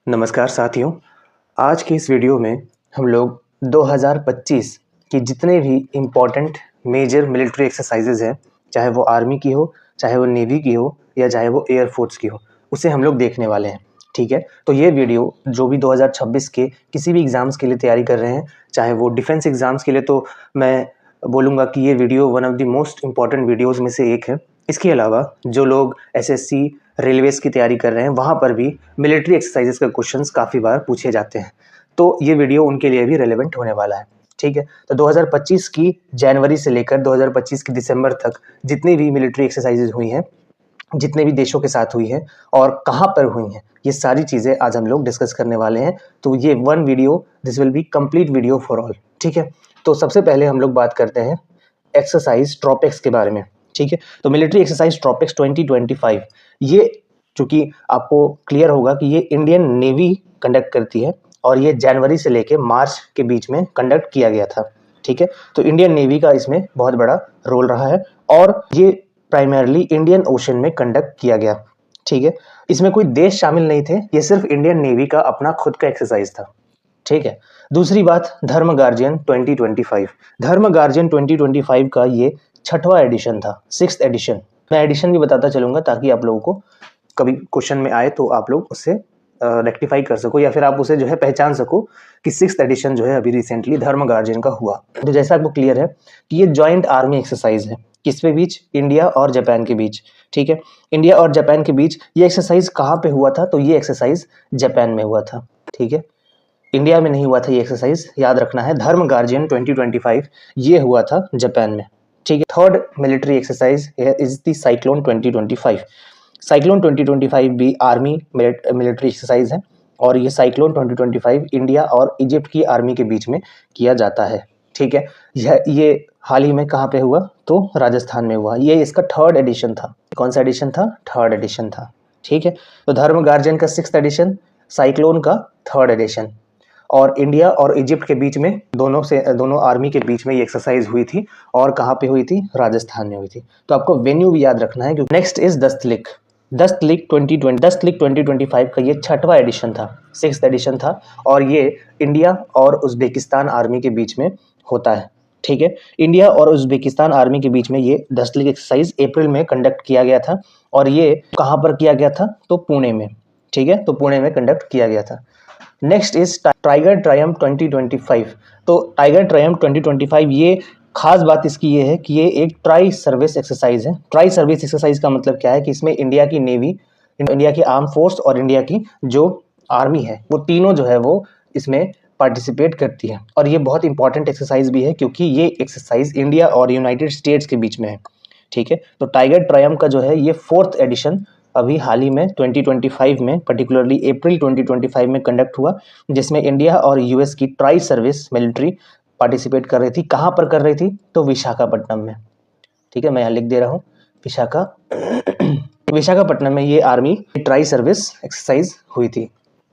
नमस्कार साथियों, आज की इस वीडियो में हम लोग 2025 की जितने भी इम्पोर्टेंट मेजर मिलिट्री एक्सरसाइजेज हैं, चाहे वो आर्मी की हो, चाहे वो नेवी की हो या चाहे वो एयरफोर्स की हो, उसे हम लोग देखने वाले हैं। ठीक है, तो ये वीडियो जो भी 2026 के किसी भी एग्ज़ाम्स के लिए तैयारी कर रहे हैं, चाहे वो डिफेंस एग्ज़ाम्स के लिए, तो मैं बोलूँगा कि ये video one of the most important videos में से एक है। इसके अलावा जो लोग एसएससी रेलवेज़ की तैयारी कर रहे हैं, वहाँ पर भी मिलिट्री एक्सरसाइजेस के क्वेश्चंस काफ़ी बार पूछे जाते हैं, तो ये वीडियो उनके लिए भी रेलेवेंट होने वाला है। ठीक है, तो 2025 की जनवरी से लेकर 2025 की दिसंबर तक जितनी भी मिलिट्री एक्सरसाइजेज हुई हैं, जितने भी देशों के साथ हुई है और कहाँ पर हुई हैं, ये सारी चीज़ें आज हम लोग डिस्कस करने वाले हैं। तो ये one video, this will be complete video for all. ठीक है, तो सबसे पहले हम लोग बात करते हैं एक्सरसाइज ट्रॉपिक्स के बारे में। ठीक है, तो मिलिट्री एक्सरसाइज ट्रॉपिक्स 2025, ये चूंकि आपको क्लियर होगा कि ये इंडियन नेवी कंडक्ट करती है और ये जनवरी से लेके मार्च के बीच में कंडक्ट किया गया था। ठीक है, तो इंडियन नेवी का इसमें बहुत बड़ा रोल रहा है और ये प्राइमरली इंडियन ओशन में कंडक्ट किया गया। ठीक है, इसमें कोई देश शामिल नहीं थे, ये सिर्फ इंडियन नेवी का अपना खुद का एक्सरसाइज था। ठीक है, दूसरी बात, धर्म गार्जियन 2025। धर्म गार्जियन 2025 का ये 6वां एडिशन था, 6th एडिशन। मैं एडिशन भी बताता चलूंगा ताकि आप लोगों को कभी क्वेश्चन में आए तो आप लोग उससे रेक्टिफाई कर सको या फिर आप उसे जो है पहचान सको कि 6th एडिशन जो है अभी रिसेंटली धर्म गार्जियन का हुआ। तो जैसा आपको क्लियर है कि ये जॉइंट आर्मी एक्सरसाइज है, किसके बीच? इंडिया और जापान के बीच। ठीक है, इंडिया और जापान के बीच ये एक्सरसाइज कहाँ पे हुआ था? तो ये एक्सरसाइज जापान में हुआ था। ठीक है, इंडिया में नहीं हुआ था ये एक्सरसाइज, याद रखना है। धर्म गार्जियन 2025 ये हुआ था जापान में। ठीक है, third military exercise is the cyclone 2025। Cyclone 2025 भी आर्मी मिलिट्री एक्सरसाइज है और ये साइक्लोन 2025 इंडिया और इजिप्ट की आर्मी के बीच में किया जाता है। ठीक है, ये हाल ही में कहाँ पे हुआ? तो राजस्थान में हुआ। ये इसका 3rd एडिशन था। कौन सा एडिशन था? 3rd एडिशन था। ठीक है, तो धर्म गार्जियन का 6th एडिशन, साइक्लोन का 3rd एडिशन और इंडिया और इजिप्ट के बीच में दोनों आर्मी के बीच में ये एक्सरसाइज हुई थी और कहाँ पे हुई थी? राजस्थान में हुई थी। तो आपको वेन्यू भी याद रखना है। Next is दस्तलिक। दस्तलिक 2025 का ये 6वां एडिशन था, 6th एडिशन था और ये इंडिया और उज्बेकिस्तान आर्मी के बीच में होता है। ठीक है, इंडिया और उज्बेकिस्तान आर्मी के बीच में ये दस्तलिक एक्सरसाइज अप्रैल में कंडक्ट किया गया था और ये कहाँ पर किया गया था? तो पुणे में। ठीक है, तो पुणे में कंडक्ट किया गया था। Next is tiger Triumph 2025। तो टाइगर ट्रायम्फ 2025, ये खास बात इसकी ये है कि ये एक ट्राई सर्विस एक्सरसाइज है। ट्राई सर्विस एक्सरसाइज का मतलब क्या है कि इसमें इंडिया की नेवी, इंडिया की आर्म फोर्स और इंडिया की जो आर्मी है, वो तीनों जो है वो इसमें पार्टिसिपेट करती है और ये बहुत इंपॉर्टेंट एक्सरसाइज भी है क्योंकि ये एक्सरसाइज इंडिया और यूनाइटेड स्टेट्स के बीच में है। ठीक है, तो टाइगर ट्रायम्फ का जो है ये 4th एडिशन अभी हाल ही में 2025 में, पर्टिकुलरली अप्रैल 2025 में कंडक्ट हुआ, जिसमें इंडिया और यूएस की ट्राई सर्विस मिलिट्री पार्टिसिपेट कर रही थी। कहाँ पर कर रही थी? तो विशाखापट्टनम में। ठीक है, मैं यहाँ लिख दे रहा हूँ विशाखापट्टनम में ये आर्मी ट्राई सर्विस एक्सरसाइज हुई थी।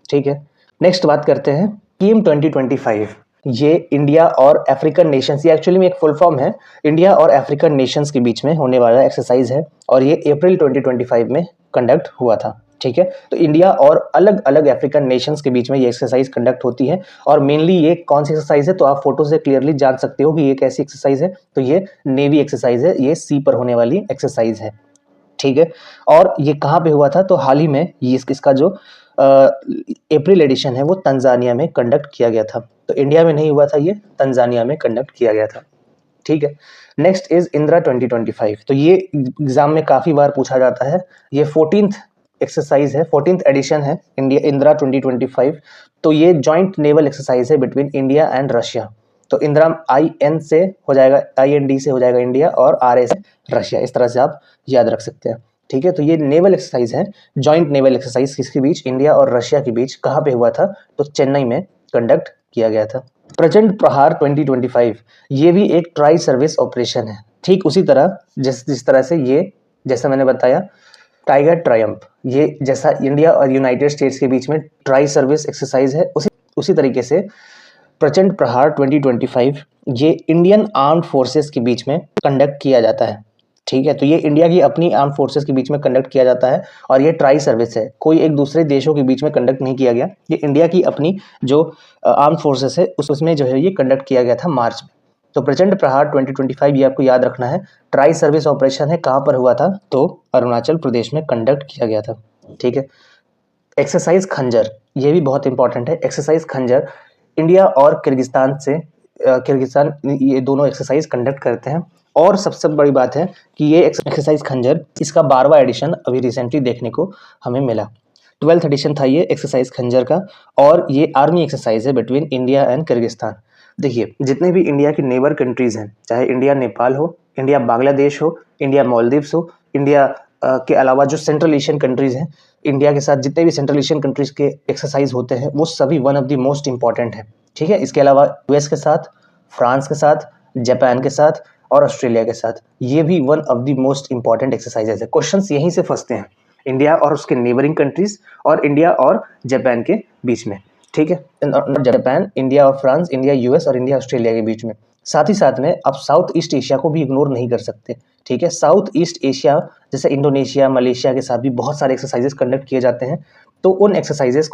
ठीक है, नेक्स्ट बात करते हैं टीम 2025। ये इंडिया और अफ्रीकन नेशंस, ये एक्चुअली में एक फुल फॉर्म है, इंडिया और अफ्रीकन नेशंस के बीच में होने वाला एक्सरसाइज है और ये अप्रैल 2025 में कंडक्ट हुआ था। ठीक है, तो इंडिया और अलग अलग अफ्रीकन नेशंस के बीच में ये एक्सरसाइज कंडक्ट होती है और मेनली ये कौन सी एक्सरसाइज है? तो आप फोटो से क्लियरली जान सकते हो कि ये कैसी एक्सरसाइज है। तो ये नेवी एक्सरसाइज है, ये सी पर होने वाली एक्सरसाइज है। ठीक है, और ये कहाँ पे हुआ था? तो हाल ही में ये इसका जो अप्रैल एडिशन है वो तंजानिया में कंडक्ट किया गया था। तो इंडिया में नहीं हुआ था, ये तंजानिया में कंडक्ट किया गया था। ठीक है, नेक्स्ट इज इंदिरा 2025। तो ये एग्जाम में काफी बार पूछा जाता है। ये 14th एक्सरसाइज है, 14th एडिशन है इंदिरा 2025। तो ये जॉइंट नेवल एक्सरसाइज है बिटवीन इंडिया एंड रशिया। तो इंदिरा IN से हो जाएगा, IND से हो जाएगा इंडिया और RA से रशिया, इस तरह से आप याद रख सकते हैं। ठीक है, तो ये नेवल एक्सरसाइज है, जॉइंट नेवल एक्सरसाइज किसके बीच? इंडिया और रशिया के बीच। कहाँ पे हुआ था? तो चेन्नई में कंडक्ट किया गया था। प्रचंड प्रहार 2025, ये भी एक ट्राई सर्विस ऑपरेशन है। ठीक उसी तरह जिस तरह से ये, जैसा मैंने बताया टाइगर ट्रायम्फ, ये जैसा इंडिया और यूनाइटेड स्टेट्स के बीच में ट्राई सर्विस एक्सरसाइज है, उसी तरीके से प्रचंड प्रहार 2025 ये इंडियन आर्म्ड फोर्सेस के बीच में कंडक्ट किया जाता है। ठीक है। तो ये इंडिया की अपनी आर्म फोर्सेस के बीच में कंडक्ट किया जाता है और ये ट्राई सर्विस है, कोई एक दूसरे देशों के बीच में कंडक्ट नहीं किया गया। ये इंडिया की अपनी जो आर्म फोर्सेस है उसमें जो है ये कंडक्ट किया गया था मार्च में। तो प्रचंड प्रहार 2025 ये आपको याद रखना है। ट्राई सर्विस ऑपरेशन है, कहाँ पर हुआ था? तो अरुणाचल प्रदेश में कंडक्ट किया गया था। ठीक है। एक्सरसाइज खंजर, ये भी बहुत इंपॉर्टेंट है। एक्सरसाइज खंजर इंडिया और किर्गिस्तान ये दोनों एक्सरसाइज कंडक्ट करते हैं। और सबसे बड़ी बात है कि ये एक्सरसाइज खंजर इसका 12वां एडिशन अभी रिसेंटली देखने को हमें मिला। 12th एडिशन था ये एक्सरसाइज खंजर का, और ये आर्मी एक्सरसाइज है बिटवीन इंडिया एंड किर्गिस्तान। देखिए, जितने भी इंडिया की नेबर कंट्रीज हैं, चाहे इंडिया नेपाल हो, इंडिया बांग्लादेश हो, इंडिया मालदीव्स हो, इंडिया के अलावा जो सेंट्रल एशियन कंट्रीज हैं, इंडिया के साथ जितने भी सेंट्रल एशियन कंट्रीज के एक्सरसाइज होते हैं वो सभी one of the most important है। ठीक है। इसके अलावा यूएस के साथ, फ्रांस के साथ, जापान के साथ और ऑस्ट्रेलिया के साथ ये भी one of the most important exercises है। क्वेश्चंस यहीं से फंसते हैं, इंडिया और उसके नेबरिंग कंट्रीज और इंडिया और जापान के बीच में। ठीक है। जापान, इंडिया और फ्रांस, इंडिया यूएस और इंडिया ऑस्ट्रेलिया के बीच में। साथ ही साथ में आप साउथ ईस्ट एशिया को भी इग्नोर नहीं कर सकते। ठीक है। साउथ ईस्ट एशिया जैसे इंडोनेशिया, मलेशिया के साथ भी बहुत सारे एक्सरसाइजेस कंडक्ट किए जाते हैं। तो उन एक्सरसाइजेस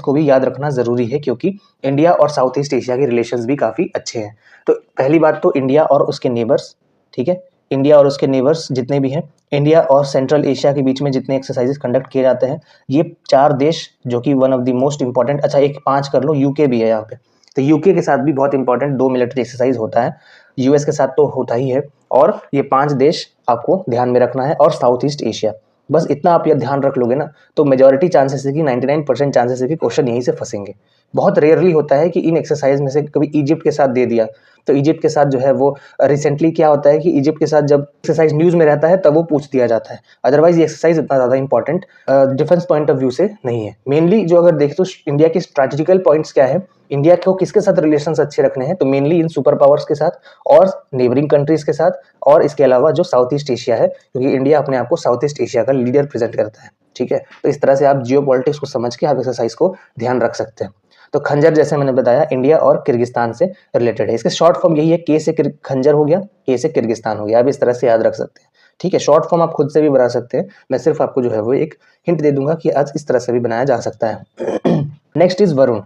को भी याद रखना जरूरी है, क्योंकि इंडिया और साउथ ईस्ट एशिया के रिलेशंस भी काफ़ी अच्छे हैं। तो पहली बात तो इंडिया और उसके नेबर्स, ठीक है, इंडिया और उसके नेबर्स जितने भी हैं, इंडिया और सेंट्रल एशिया के बीच में जितने एक्सरसाइजेस कंडक्ट किए जाते हैं, ये 4 देश जो कि one of the most important, अच्छा एक 5 कर लो, यूके भी है यहाँ पे, तो यूके के साथ भी बहुत इंपॉर्टेंट 2 मिलिट्री एक्सरसाइज होता है। यूएस के साथ तो होता ही है, और ये 5 देश आपको ध्यान में रखना है, और साउथ ईस्ट एशिया। बस इतना आप ये ध्यान रख लोगे ना, तो मेजॉरिटी चांसेस है कि 99% चांसेस है कि क्वेश्चन यहीं से फंसेंगे। बहुत रेयरली होता है कि इन एक्सरसाइज में से कभी इजिप्ट के साथ दे दिया, तो इजिप्ट के साथ जो है वो रिसेंटली क्या होता है कि इजिप्ट के साथ जब एक्सरसाइज न्यूज में रहता है तब वो पूछ दिया जाता है। अदरवाइज ये एक्सरसाइज इतना ज़्यादा important defence point of view से नहीं है। मेनली जो अगर देखें तो इंडिया के स्ट्रेटेजिकल पॉइंट्स क्या है, इंडिया को किसके साथ रिलेशंस अच्छे रखने हैं, तो मेनली इन सुपर पावर्स के साथ और नेबरिंग कंट्रीज के साथ, और इसके अलावा जो साउथ ईस्ट एशिया है, क्योंकि इंडिया अपने आप को साउथ ईस्ट एशिया का लीडर प्रेजेंट करता है। ठीक है। तो इस तरह से आप जियो पॉलिटिक्स को समझ के आप एक्सरसाइज को ध्यान रख सकते हैं। तो खंजर जैसे मैंने बताया इंडिया और किर्गिस्तान से रिलेटेड है। इसके शॉर्ट फॉर्म यही है, के से खंजर हो गया, के से किर्गिस्तान हो गया। आप इस तरह से याद रख सकते हैं। ठीक है। शॉर्ट फॉर्म आप खुद से भी बना सकते हैं, मैं सिर्फ आपको जो है वो एक हिंट दे दूंगा कि आज इस तरह से भी बनाया जा सकता है। Next is Varun.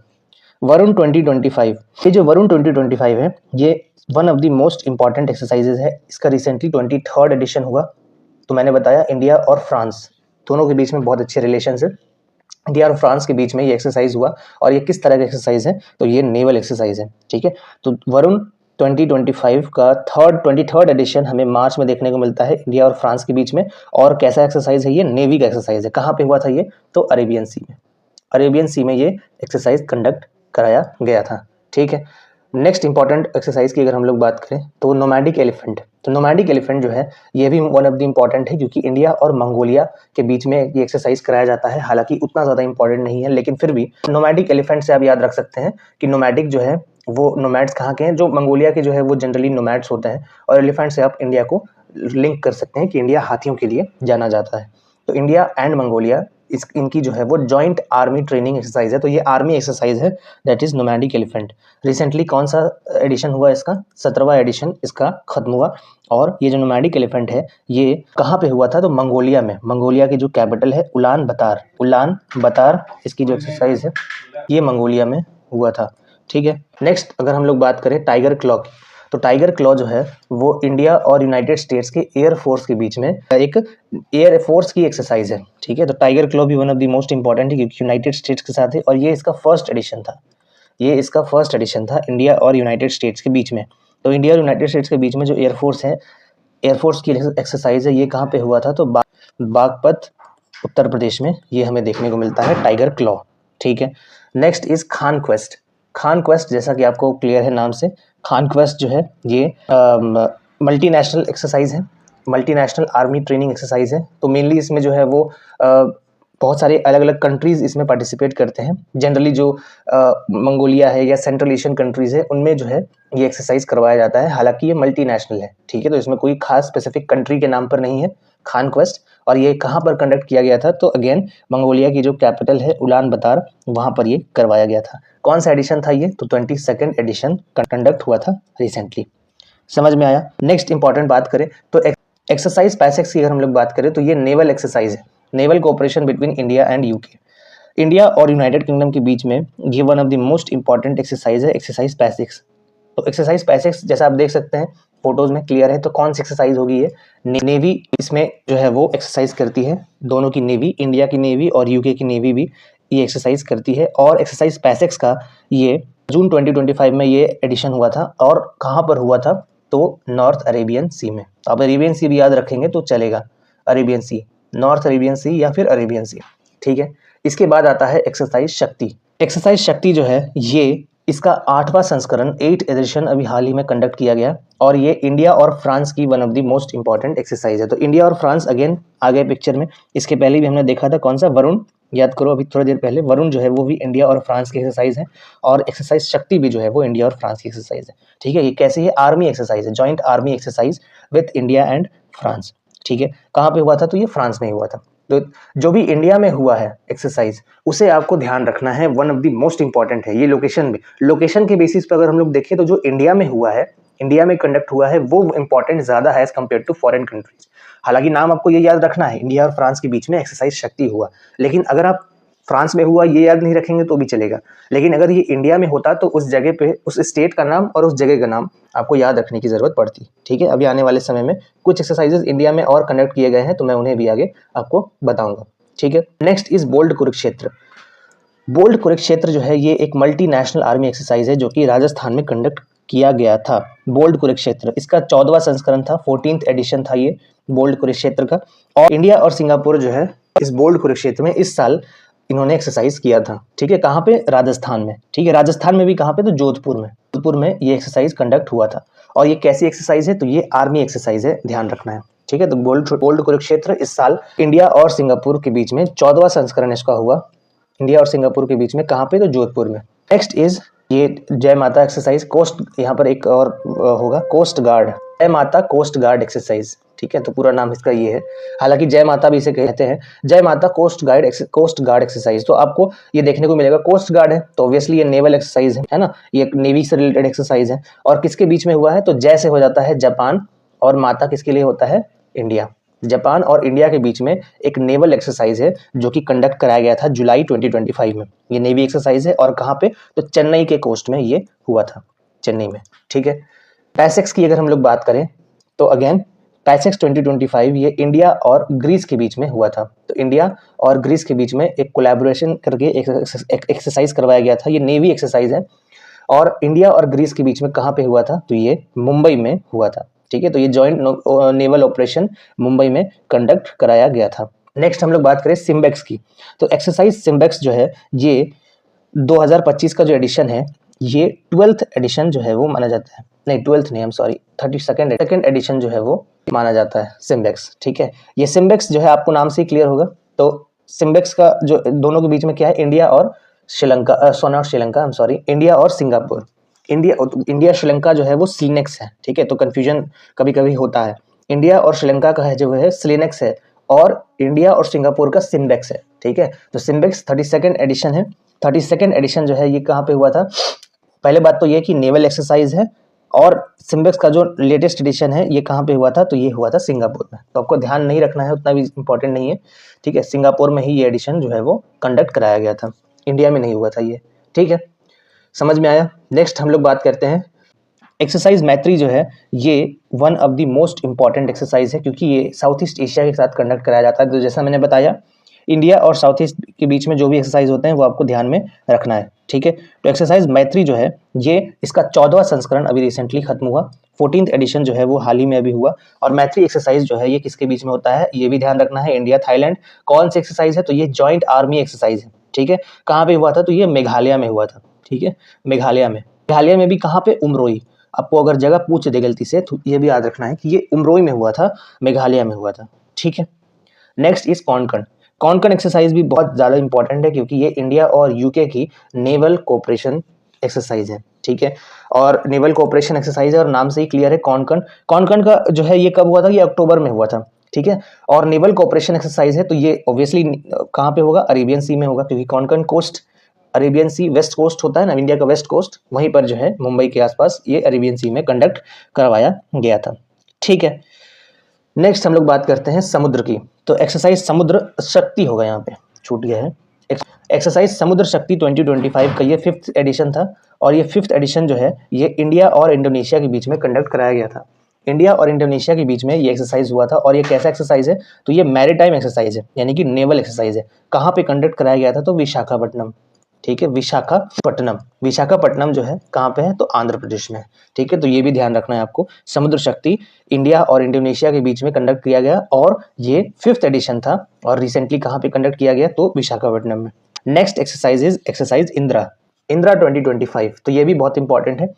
वरुण 2025, ये जो वरुण 2025 है, ये one of the most important exercises है। इसका रिसेंटली 23rd एडिशन हुआ। तो मैंने बताया इंडिया और फ्रांस दोनों के बीच में बहुत अच्छे रिलेशन है। इंडिया और फ्रांस के बीच में ये एक्सरसाइज हुआ, और ये किस तरह का एक्सरसाइज है, तो ये नेवल एक्सरसाइज है। ठीक है। तो वरुण 2025 का 23rd एडिशन हमें मार्च में देखने को मिलता है इंडिया और फ्रांस के बीच में। और कैसा एक्सरसाइज है, ये नेवी का एक्सरसाइज है। कहाँ पे हुआ था ये, तो अरेबियन सी में। अरेबियन सी में ये एक्सरसाइज कंडक्ट कराया गया था। ठीक है। नेक्स्ट इंपॉर्टेंट एक्सरसाइज की अगर हम लोग बात करें तो नोमैडिक एलिफेंट। तो नोमैडिक एलिफेंट जो है ये भी वन ऑफ द इंपॉर्टेंट है, क्योंकि इंडिया और मंगोलिया के बीच में ये एक्सरसाइज कराया जाता है। हालांकि उतना ज़्यादा इंपॉर्टेंट नहीं है, लेकिन फिर भी नोमैडिक एलिफेंट से आप याद रख सकते हैं कि नोमैडिक जो है वो नोमैड्स कहाँ के हैं, जो मंगोलिया के जो है वो जनरली नोमैड्स होते हैं, और एलिफेंट से आप इंडिया को लिंक कर सकते हैं कि इंडिया हाथियों के लिए जाना जाता है। तो इंडिया एंड मंगोलिया इनकी जो है वो जॉइंट आर्मी ट्रेनिंग एक्सरसाइज है। तो ये आर्मी एक्सरसाइज है, that is nomadic elephant. Recently कौन सा एडिशन हुआ इसका, 17वां एडिशन इसका खत्म हुआ। और ये जो नोमैडिक एलिफेंट है ये कहाँ पे हुआ था, तो मंगोलिया में। मंगोलिया की जो कैपिटल है उलान बतार इसकी जो एक्सरसाइज है ये मंगोलिया में हुआ था। ठीक है। नेक्स्ट अगर हम लोग बात करें टाइगर क्लॉ की, तो टाइगर क्लॉ जो है वो इंडिया और यूनाइटेड स्टेट्स के एयर फोर्स के बीच में एक एयर फोर्स की एक्सरसाइज है। ठीक है। तो टाइगर क्लॉ भी one of the most important है, क्योंकि यूनाइटेड स्टेट्स के साथ है, और ये इसका फर्स्ट एडिशन था इंडिया और यूनाइटेड स्टेट्स के बीच में। तो इंडिया और यूनाइटेड स्टेट्स के बीच में जो एयरफोर्स की एक्सरसाइज है, ये कहाँ पे हुआ था, तो बागपत उत्तर प्रदेश में ये हमें देखने को मिलता है टाइगर क्लॉ। ठीक है। Next is Khan Quest. Khan Quest जैसा कि आपको क्लियर है नाम से, खान क्वेस्ट जो है ये मल्टीनेशनल एक्सरसाइज है, मल्टीनेशनल आर्मी ट्रेनिंग एक्सरसाइज है। तो मेनली इसमें जो है वो बहुत सारे अलग अलग कंट्रीज इसमें पार्टिसिपेट करते हैं। जनरली जो मंगोलिया है या सेंट्रल एशियन कंट्रीज है उनमें जो है ये एक्सरसाइज करवाया जाता है। हालांकि ये मल्टीनेशनल है। ठीक है। तो इसमें कोई खास स्पेसिफिक कंट्री के नाम पर नहीं है खान क्वेस्ट। और ये कहाँ पर कंडक्ट किया गया था, तो अगेन मंगोलिया की जो कैपिटल है उलान बतार, वहाँ पर ये करवाया गया था। कौन सा एडिशन था ये, तो 22nd एडिशन कंडक्ट हुआ था रिसेंटली। समझ में आया। नेक्स्ट इंपॉर्टेंट बात करें तो एक्सरसाइज पैसेक्स की अगर हम लोग बात करें तो ये नेवल एक्सरसाइज है, naval cooperation between India and UK. India और यूनाइटेड किंगडम के बीच में ये one of the most important exercise है, एक्सरसाइज पैसेक्स। तो एक्सरसाइज पैसेक्स जैसा आप देख सकते हैं फोटोज में क्लियर है। तो कौन सी एक्सरसाइज होगी ये? नेवी इसमें जो है वो एक्सरसाइज करती है, दोनों की नेवी, इंडिया की नेवी और यूके की नेवी भी ये एक्सरसाइज करती है। और एक्सरसाइज पैसेक्स का ये जून 2025 में ये एडिशन हुआ था। और कहाँ पर हुआ था? तो नॉर्थ अरेबियन सी में। तो आप अरेबियन सी भी याद रखेंगे तो चलेगा, अरेबियन सी, नॉर्थ अरेबियन सी या फिर अरेबियन सी, ठीक है। इसके बाद आता है एक्सरसाइज शक्ति। एक्सरसाइज शक्ति जो है ये इसका 8वां संस्करण 8th एडिशन अभी हाल ही में कंडक्ट किया गया और ये इंडिया और फ्रांस की one of the most important exercise है। तो इंडिया और फ्रांस अगेन आ गए पिक्चर में। इसके पहले भी हमने देखा था कौन सा, वरुण, याद करो अभी थोड़ी देर पहले, वरुण जो है वो भी इंडिया और फ्रांस की एक्सरसाइज है। और एक्सरसाइज शक्ति भी जो है वो इंडिया और फ्रांस की एक्सरसाइज है, ठीक है। ये कैसे है? आर्मी एक्सरसाइज है, joint army exercise with India and France, ठीक है। कहाँ पे हुआ था? तो ये फ्रांस में हुआ था। तो जो भी इंडिया में हुआ है एक्सरसाइज उसे आपको ध्यान रखना है, one of the most important है। ये लोकेशन भी, लोकेशन के बेसिस पर अगर हम लोग देखें तो जो इंडिया में हुआ है, इंडिया में कंडक्ट हुआ है, वो इंपॉर्टेंट ज्यादा है as compare to foreign countries. हालांकि नाम आपको ये याद रखना है, इंडिया और फ्रांस के बीच में एक्सरसाइज शक्ति हुआ, लेकिन अगर आप फ्रांस में हुआ ये याद नहीं रखेंगे तो भी चलेगा। लेकिन अगर ये इंडिया में होता तो उस जगह पे उस स्टेट का नाम और उस जगह का नाम आपको याद रखने की जरूरत पड़ती, ठीक है। अभी आने वाले समय में कुछ एक्सरसाइजेस इंडिया में और कंडक्ट किए गए हैं तो मैं उन्हें भी आगे आपको बताऊंगा, ठीक है। Next is Bold Kurukshetra. Bold Kurukshetra जो है ये एक मल्टीनेशनल आर्मी एक्सरसाइज है जो कि राजस्थान में कंडक्ट किया गया था। बोल्ड कुरुक्षेत्र इसका 14वां संस्करण था, 14th एडिशन था ये बोल्ड कुरुक्षेत्र का। और इंडिया और सिंगापुर जो है इस बोल्ड कुरुक्षेत्र में इस साल इन्होंने एक्सरसाइज किया था, ठीक है। कहाँ पे? राजस्थान में, ठीक है। राजस्थान में भी कहाँ पे? तो जोधपुर में। जोधपुर में ये एक्सरसाइज कंडक्ट हुआ था। और ये कैसी एक्सरसाइज है? तो ये आर्मी एक्सरसाइज है, ध्यान रखना है, ठीक है। तो बोल्ड कुरुक्षेत्र इस साल इंडिया और सिंगापुर के बीच में 14वां संस्करण इसका हुआ, इंडिया और सिंगापुर के बीच में। कहाँ पे? तो जोधपुर में। नेक्स्ट इज ये जय माता एक्सरसाइज, कोस्ट, यहाँ पर एक और होगा कोस्ट गार्ड, जय माता कोस्ट गार्ड एक्सरसाइज, ठीक है। तो पूरा नाम इसका ये है, हालांकि जय माता भी इसे कहते हैं, जय माता कोस्ट गार्ड एक्सरसाइज। तो आपको ये देखने को मिलेगा कोस्ट गार्ड है तो ऑब्वियसली ये नेवल एक्सरसाइज है ना, ये नेवी से रिलेटेड एक्सरसाइज है। और किसके बीच में हुआ है? तो जय से हो जाता है जापान और माता किसके लिए होता है? इंडिया। जापान और इंडिया के बीच में एक नेवल एक्सरसाइज है जो कि कंडक्ट कराया गया था जुलाई 2025 में। ये नेवी एक्सरसाइज है और कहाँ पे? तो चेन्नई के कोस्ट में ये हुआ था, चेन्नई में, ठीक है। पैसेक्स की अगर हम लोग बात करें तो अगेन पैसेक्स 2025 ये इंडिया और ग्रीस के बीच में हुआ था। तो इंडिया और ग्रीस के बीच में एक कोलैबोरेशन करके एक्सरसाइज करवाया गया था। ये नेवी एक्सरसाइज है और इंडिया और ग्रीस के बीच में कहाँ पे हुआ था? तो ये मुंबई में हुआ था, ठीक है। तो ये जॉइंट नेवल ऑपरेशन मुंबई में कंडक्ट कराया गया था। नेक्स्ट हम लोग बात करें सिम्बेक्स की। तो एक्सरसाइज सिम्बेक्स जो है ये 2025 का जो एडिशन है ये 12th एडिशन जो है वो माना जाता है, नहीं 12th नहीं, सॉरी 32nd एडिशन जो है वो माना जाता है सिम्बेक्स, ठीक है। ये सिम्बेक्स जो है आपको नाम से ही क्लियर होगा। तो सिम्बेक्स का जो दोनों के बीच में क्या है? इंडिया और Sri Lanka, not Sri Lanka, sorry, India और सिंगापुर। इंडिया श्रीलंका जो है वो स्लीनेक्स है, ठीक है। तो कंफ्यूजन कभी कभी होता है, इंडिया और श्रीलंका का है जो है स्लीनेक्स है और इंडिया और सिंगापुर का सिम्बेक्स है, ठीक है। तो सिम्बेक्स 32nd एडिशन है। 32nd एडिशन जो है ये कहाँ पे हुआ था? पहले बात तो ये कि नेवल एक्सरसाइज है और सिम्बेक्स का जो लेटेस्ट एडिशन है ये कहाँ पे हुआ था? तो ये हुआ था सिंगापुर में। तो आपको ध्यान नहीं रखना है, उतना भी इंपॉर्टेंट नहीं है, ठीक है। सिंगापुर में ही ये एडिशन जो है वो कंडक्ट कराया गया था, इंडिया में नहीं हुआ था ये, ठीक है। समझ में आया। नेक्स्ट हम लोग बात करते हैं एक्सरसाइज मैत्री जो है ये one of the most important exercise है क्योंकि ये साउथ ईस्ट एशिया के साथ कंडक्ट कराया जाता है। तो जैसा मैंने बताया इंडिया और साउथ ईस्ट के बीच में जो भी एक्सरसाइज होते हैं वो आपको ध्यान में रखना है, ठीक है। तो एक्सरसाइज मैत्री जो है ये इसका 14वां संस्करण अभी रिसेंटली खत्म हुआ, 14th एडिशन जो है वो हाल ही में अभी हुआ। और मैत्री एक्सरसाइज जो है ये किसके बीच में होता है? ये भी ध्यान रखना है, इंडिया थाईलैंड। कौन सी एक्सरसाइज है? तो ये जॉइंट आर्मी एक्सरसाइज है, ठीक है। कहाँ पे हुआ था? तो ये मेघालय में हुआ था, ठीक है। मेघालय में भी कहाँ पे? उमरोई। आपको अगर जगह पूछ दे गलती से तो ये भी याद रखना है कि ये उमरोई में हुआ था, मेघालय में हुआ था, ठीक है। नेक्स्ट इज कॉनकन। कॉनकन एक्सरसाइज भी बहुत ज्यादा इंपॉर्टेंट है क्योंकि ये इंडिया और यूके की नेवल कोऑपरेशन एक्सरसाइज है, ठीक है। और नेवल कोऑपरेशन एक्सरसाइज है और नाम से ही क्लियर है कॉनकन। कॉनकन का जो है ये कब हुआ था? ये अक्टूबर में हुआ था, ठीक है। और नेवल कोऑपरेशन एक्सरसाइज है तो ये ऑब्वियसली कहाँ पे होगा? अरेबियन सी में होगा क्योंकि कॉनकन कोस्ट अरेबियन सी वेस्ट कोस्ट होता है ना, इंडिया का वेस्ट कोस्ट, वहीं पर जो है मुंबई के आसपास ये अरेबियन सी में कंडक्ट करवाया गया था। ठीक है, नेक्स्ट हम लोग बात करते हैं समुद्र की। तो एक्सरसाइज समुद्र शक्ति होगा, यहाँ पे छूट गया है। एक्सरसाइज समुद्र शक्ति 2025 का ये 5th एडिशन था, और ये 5th एडिशन जो है ये इंडिया और इंडोनेशिया के बीच में कंडक्ट कराया गया था। इंडिया और इंडोनेशिया के बीच में ये एक्सरसाइज हुआ था, और ये कैसा एक्सरसाइज है, तो ये मैरीटाइम एक्सरसाइज है, यानी कि नेवल एक्सरसाइज है। कहाँ पे कंडक्ट कराया गया था, तो विशाखापट्टनम। ठीक है, विशाखापट्टनम। विशाखापट्टनम जो है कहाँ पे है, तो आंध्र प्रदेश में है। ठीक है, तो ये भी ध्यान रखना है आपको। समुद्र शक्ति इंडिया और इंडोनेशिया के बीच में कंडक्ट किया गया, और ये 5th एडिशन था, और रिसेंटली कहाँ पे कंडक्ट किया गया, तो विशाखापट्टनम में। Next exercise is exercise Indira. Indira 2025, तो ये भी बहुत इंपॉर्टेंट है।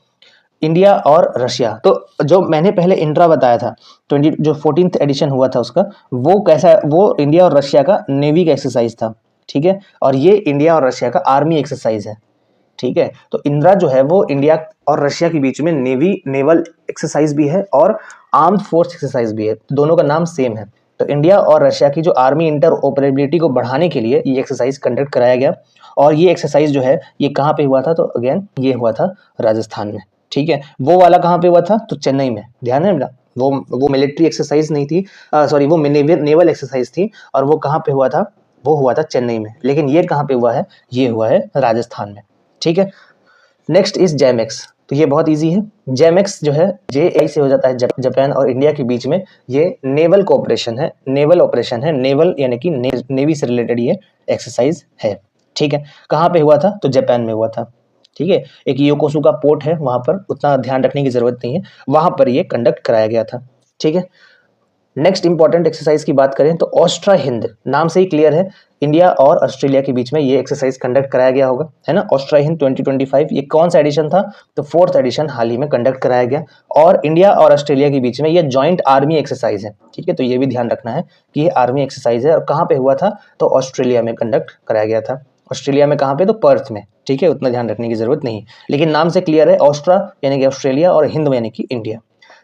इंडिया और रशिया, तो जो मैंने पहले इंट्रा बताया था, जो 14th एडिशन हुआ था उसका, वो कैसा, वो इंडिया और रशिया का नेवी का एक्सरसाइज था। ठीक है, और ये इंडिया और रशिया का आर्मी एक्सरसाइज है। ठीक है, तो इंदिरा जो है वो इंडिया और रशिया के बीच में नेवल एक्सरसाइज भी है, और आर्म्ड फोर्स एक्सरसाइज भी है, दोनों का नाम सेम है। तो इंडिया और रशिया की जो आर्मी इंटर ऑपरेबिलिटी को बढ़ाने के लिए ये एक्सरसाइज कंडक्ट कराया गया, और ये एक्सरसाइज जो है ये कहाँ पे हुआ था, तो अगेन ये हुआ था राजस्थान में। ठीक है, वो वाला कहाँ पे हुआ था, तो चेन्नई में। ध्यान है मेरा, वो मिलिट्री एक्सरसाइज नहीं थी, सॉरी, वो नेवल एक्सरसाइज थी, और वो कहाँ पे हुआ था, वो हुआ था चेन्नई में। लेकिन ये कहाँ पे हुआ है, ये हुआ है राजस्थान में। ठीक है, नेक्स्ट इज जैमेक्स। तो ये बहुत इजी है। जैमेक्स जो है JAI से हो जाता है, जापान और इंडिया के बीच में ये नेवल कोऑपरेशन है, नेवल ऑपरेशन है, नेवल यानी कि नेवी से रिलेटेड ये एक्सरसाइज है। ठीक है, कहाँ पे हुआ था, तो जापान में हुआ था। ठीक है, एक योकोसुका पोर्ट है, वहां पर उतना ध्यान रखने की जरूरत नहीं है, वहां पर ये कंडक्ट कराया गया था। ठीक है, नेक्स्ट इंपॉर्टेंट एक्सरसाइज की बात करें तो ऑस्ट्रा हिंद, नाम से ही क्लियर है, इंडिया और ऑस्ट्रेलिया के बीच में ये एक्सरसाइज कंडक्ट कराया गया होगा, है ना। ऑस्ट्रा हिंद 2025, ये कौन सा एडिशन था, तो 4th एडिशन हाल ही में कंडक्ट कराया गया, और इंडिया और ऑस्ट्रेलिया के बीच में ये जॉइंट आर्मी एक्सरसाइज है। ठीक है, तो ये भी ध्यान रखना है कि ये आर्मी एक्सरसाइज है, और कहाँ पे हुआ था, तो ऑस्ट्रेलिया में कंडक्ट कराया गया था। ऑस्ट्रेलिया में कहाँ पे, तो पर्थ में। ठीक है, उतना ध्यान रखने की जरूरत नहीं, लेकिन नाम से क्लियर है, ऑस्ट्रा यानी कि ऑस्ट्रेलिया, और हिंद यानी कि इंडिया।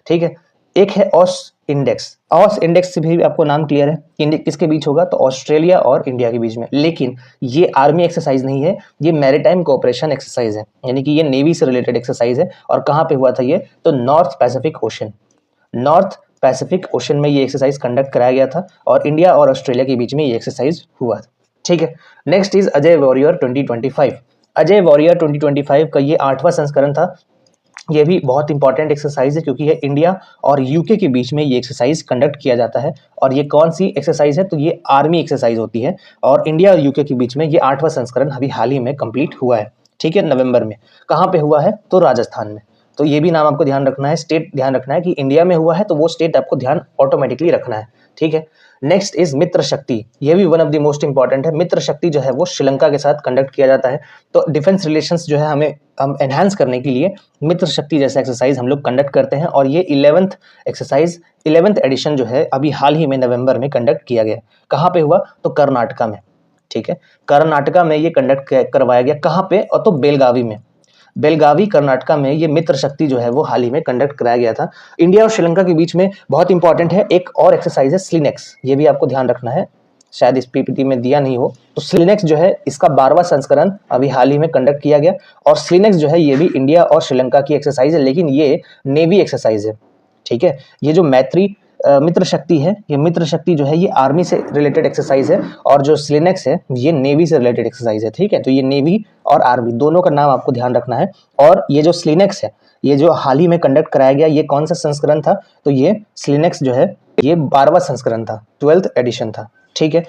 ठीक है, एक है ऑस इंडेक्स। ऑस इंडेक्स से भी आपको नाम क्लियर है, इंडेक्स किसके बीच होगा, तो ऑस्ट्रेलिया और इंडिया के बीच में। लेकिन ये आर्मी एक्सरसाइज नहीं है, ये मैरीटाइम कोऑपरेशन एक्सरसाइज है, यानी कि ये नेवी से रिलेटेड एक्सरसाइज है। और कहाँ पे हुआ था ये, तो north Pacific ocean. North Pacific ocean में ये एक्सरसाइज कंडक्ट कराया गया था, और इंडिया और ऑस्ट्रेलिया के बीच में ये एक्सरसाइज हुआ था। ठीक है, next is Ajay warrior 2025। Ajay warrior 2025 का ये 8वां संस्करण था। ये भी बहुत इंपॉर्टेंट एक्सरसाइज है, क्योंकि ये इंडिया और यूके के बीच में ये एक्सरसाइज कंडक्ट किया जाता है। और ये कौन सी एक्सरसाइज है, तो ये आर्मी एक्सरसाइज होती है, और इंडिया और यूके के बीच में ये 8वां संस्करण अभी हाल ही में कंप्लीट हुआ है। ठीक है, नवंबर में। कहाँ पे हुआ है, तो राजस्थान में। तो ये भी नाम आपको ध्यान रखना है, स्टेट ध्यान रखना है कि इंडिया में हुआ है, तो वो स्टेट आपको ध्यान ऑटोमेटिकली रखना है। ठीक है, नेक्स्ट इज मित्र शक्ति। ये भी one of the most important है। मित्र शक्ति जो है वो श्रीलंका के साथ कंडक्ट किया जाता है। तो डिफेंस रिलेशंस जो है हम एनहांस करने के लिए मित्र शक्ति जैसा एक्सरसाइज हम लोग कंडक्ट करते हैं, और ये 11th एडिशन जो है अभी हाल ही में नवंबर में कंडक्ट किया गया। कहाँ पे हुआ, तो कर्नाटका में। ठीक है, कर्नाटका में ये कंडक्ट करवाया गया, कहाँ पे, और तो बेलगावी में। बेलगावी कर्नाटका में ये मित्र शक्ति जो है वो हाल ही में कंडक्ट कराया गया था। इंडिया और श्रीलंका के बीच में बहुत इंपॉर्टेंट है, एक और एक्सरसाइज है स्लिनेक्स। ये भी आपको ध्यान रखना है, शायद इस पीपीटी में दिया नहीं हो। तो स्लिनेक्स जो है इसका 12वां संस्करण अभी हाल ही में कंडक्ट किया गया, और स्लिनेक्स जो है ये भी इंडिया और श्रीलंका की एक्सरसाइज है, लेकिन ये नेवी एक्सरसाइज है। ठीक है, ये जो मैत्री मित्र शक्ति है, ये मित्र शक्ति जो है ये आर्मी से रिलेटेड एक्सरसाइज है, और जो स्लिनेक्स है ये नेवी से रिलेटेड एक्सरसाइज है। ठीक है, तो ये नेवी और आर्मी दोनों का नाम आपको ध्यान रखना है। और ये जो स्लिनेक्स है, ये जो हाल ही में कंडक्ट कराया गया, ये कौन सा संस्करण था, तो ये स्लिनेक्स जो है ये 12वां संस्करण था, 12th एडिशन था। ठीक है,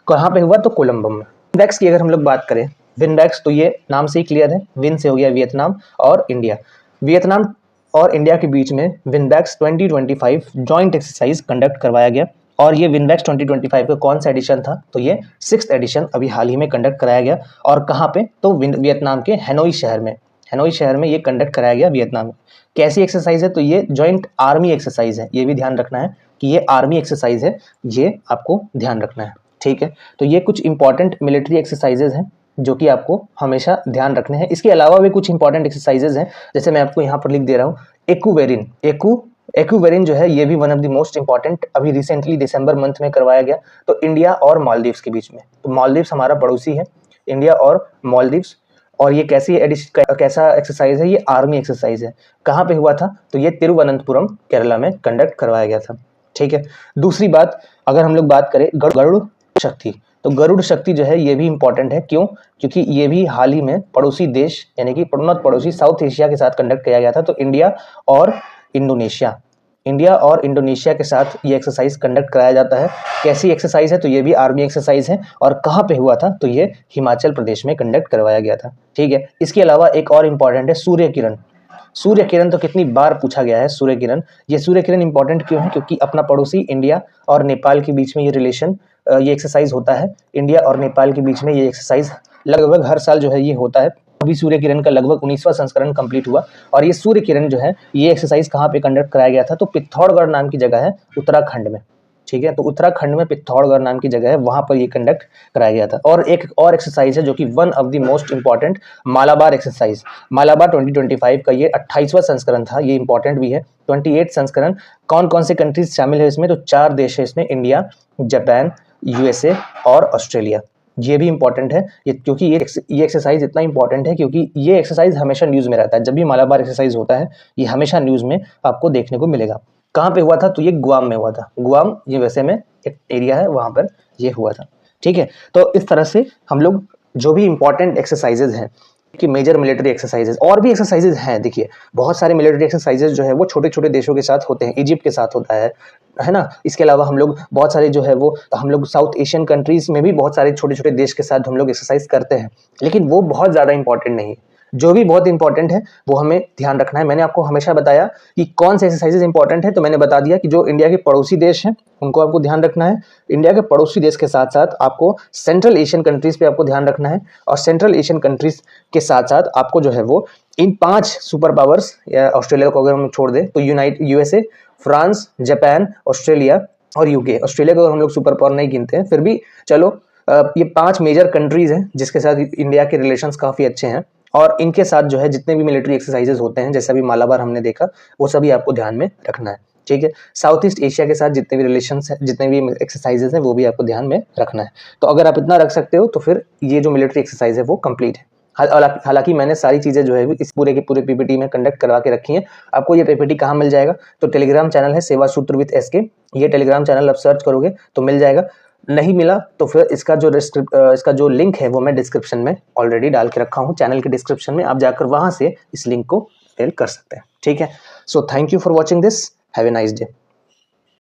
कहाँ पे हुआ, तो कोलंबम में। विनबैक्स की अगर हम लोग बात करें, विनबैक्स तो ये नाम से ही क्लियर है, विन से हो गया वियतनाम और इंडिया। वियतनाम और इंडिया के बीच में विनबैक्स 2025 जॉइंट एक्सरसाइज कंडक्ट करवाया गया, और ये विनबैक्स 2025 का कौन सा एडिशन था, तो ये 6th एडिशन अभी हाल ही में कंडक्ट कराया गया। और कहाँ पे, तो वियतनाम के हैनोई शहर में। हैनोई शहर में ये कंडक्ट कराया गया वियतनाम में। कैसी एक्सरसाइज है, तो ये जॉइंट आर्मी एक्सरसाइज है। ये भी ध्यान रखना है कि ये आर्मी एक्सरसाइज है, ये आपको ध्यान रखना है। ठीक है, तो ये कुछ इंपॉर्टेंट मिलिट्री एक्सरसाइजेज हैं जो कि आपको हमेशा ध्यान रखने हैं। इसके अलावा भी कुछ इंपॉर्टेंट एक्सरसाइजेज हैं, जैसे मैं आपको यहाँ पर लिख दे रहा हूँ। एक्यूवेरिन जो है ये भी one of the most important, अभी रिसेंटली दिसंबर मंथ में करवाया गया, तो इंडिया और मालदीव्स के बीच में। तो मालदीव्स हमारा पड़ोसी है, इंडिया और मालदीव्स और ये कैसा एक्सरसाइज है, ये आर्मी एक्सरसाइज है। कहाँ पे हुआ था, तो ये तिरुवनंतपुरम केरला में कंडक्ट करवाया गया था। ठीक है। दूसरी बात, अगर हम लोग बात करें गरुड़ शक्ति, तो गरुड़ शक्ति जो है ये भी इंपॉर्टेंट है। क्यों? क्योंकि ये भी हाल ही में पड़ोसी देश यानी कि पड़ोसी साउथ एशिया के साथ कंडक्ट किया गया था। तो इंडिया और इंडोनेशिया के साथ ये एक्सरसाइज कंडक्ट कराया जाता है। कैसी एक्सरसाइज है, तो ये भी आर्मी एक्सरसाइज है। और कहाँ पे हुआ था, तो ये हिमाचल प्रदेश में कंडक्ट करवाया गया था। ठीक है। इसके अलावा एक और इम्पॉर्टेंट है सूर्य किरण। सूर्य किरण तो कितनी बार पूछा गया है सूर्य किरण। ये सूर्य किरण इंपॉर्टेंट क्यों है? क्योंकि अपना पड़ोसी इंडिया और नेपाल के बीच में ये एक्सरसाइज होता है। इंडिया और नेपाल के बीच में ये एक्सरसाइज लगभग हर साल जो है ये होता है। अभी सूर्य किरण का लगभग 19वां संस्करण कंप्लीट हुआ। और ये सूर्य किरण जो है ये एक्सरसाइज कहाँ पे कंडक्ट कराया गया था, तो पिथौरागढ़ नाम की जगह है उत्तराखंड में। ठीक है। तो उत्तराखंड में पिथौरागढ़ नाम की जगह है, वहां पर ये कंडक्ट कराया गया था। और एक और एक्सरसाइज है जो कि one of the most important, Malabar exercise. Malabar 2025 का ये 28वां संस्करण था। ये इंपॉर्टेंट भी है। 28 संस्करण। कौन कौन से कंट्रीज शामिल है इसमें, तो 4 देश है इसमें, इंडिया, जापान, यूएसए और ऑस्ट्रेलिया। ये भी इंपॉर्टेंट है क्योंकि ये एक्सरसाइज इतना इंपॉर्टेंट है क्योंकि ये एक्सरसाइज हमेशा न्यूज में रहता है। जब भी मालाबार एक्सरसाइज होता है ये हमेशा न्यूज में आपको देखने को मिलेगा। कहाँ पे हुआ था, तो ये गुआम में हुआ था। गुआम यूएसए में एक एरिया है, वहां पर ये हुआ था। ठीक है। तो इस तरह से हम लोग जो भी इंपॉर्टेंट एक्सरसाइजेज हैं कि मेजर मिलिट्री एक्सरसाइजेज, और भी एक्सरसाइजेज हैं। देखिए बहुत सारे मिलिट्री एक्सरसाइजेज जो है वो छोटे छोटे देशों के साथ होते हैं। इजिप्ट के साथ होता है ना। इसके अलावा हम लोग बहुत सारे जो है वो हम लोग साउथ एशियन कंट्रीज में भी बहुत सारे छोटे छोटे देश के साथ हम लोग एक्सरसाइज करते हैं, लेकिन वो बहुत ज़्यादा इंपॉर्टेंट नहीं है। जो भी बहुत इंपॉर्टेंट है वो हमें ध्यान रखना है। मैंने आपको हमेशा बताया कि कौन से एक्सरसाइजेज इंपॉर्टेंट है, तो मैंने बता दिया कि जो इंडिया के पड़ोसी देश हैं उनको आपको ध्यान रखना है। इंडिया के पड़ोसी देश के साथ साथ आपको सेंट्रल एशियन कंट्रीज पे आपको ध्यान रखना है। और सेंट्रल एशियन कंट्रीज के साथ साथ आपको जो है वो इन 5 सुपर पावर्स, या ऑस्ट्रेलिया को अगर हम छोड़ दें तो यूएसए, फ्रांस, जापान, ऑस्ट्रेलिया और यूके। ऑस्ट्रेलिया को हम लोग सुपर पावर नहीं गिनते हैं, फिर भी चलो ये 5 मेजर कंट्रीज हैं जिसके साथ इंडिया के रिलेशंस काफ़ी अच्छे हैं। और इनके साथ जो है जितने भी मिलिट्री एक्सरसाइजेज होते हैं, जैसा भी मालाबार हमने देखा, वो सभी आपको ध्यान में रखना है। ठीक है। साउथ ईस्ट एशिया के साथ जितने भी रिलेशंस हैं, जितने भी एक्सरसाइजेज हैं, वो भी आपको ध्यान में रखना है। तो अगर आप इतना रख सकते हो तो फिर ये जो मिलिट्री एक्सरसाइज है वो कंप्लीट है। हालांकि मैंने सारी चीज़ें जो है इस पूरे के पूरे पीपीटी में कंडक्ट करवा के रखी हैं। आपको ये पीपीटी कहाँ मिल जाएगा, तो टेलीग्राम चैनल है सेवा सूत्र विद एसके। ये टेलीग्राम चैनल आप सर्च करोगे तो मिल जाएगा। नहीं मिला तो फिर इसका जो लिंक है वो मैं डिस्क्रिप्शन में ऑलरेडी डाल के रखा हूँ। चैनल के डिस्क्रिप्शन में आप जाकर वहाँ से इस लिंक को अवेल कर सकते हैं। ठीक है। So thank you for watching this. Have a nice day.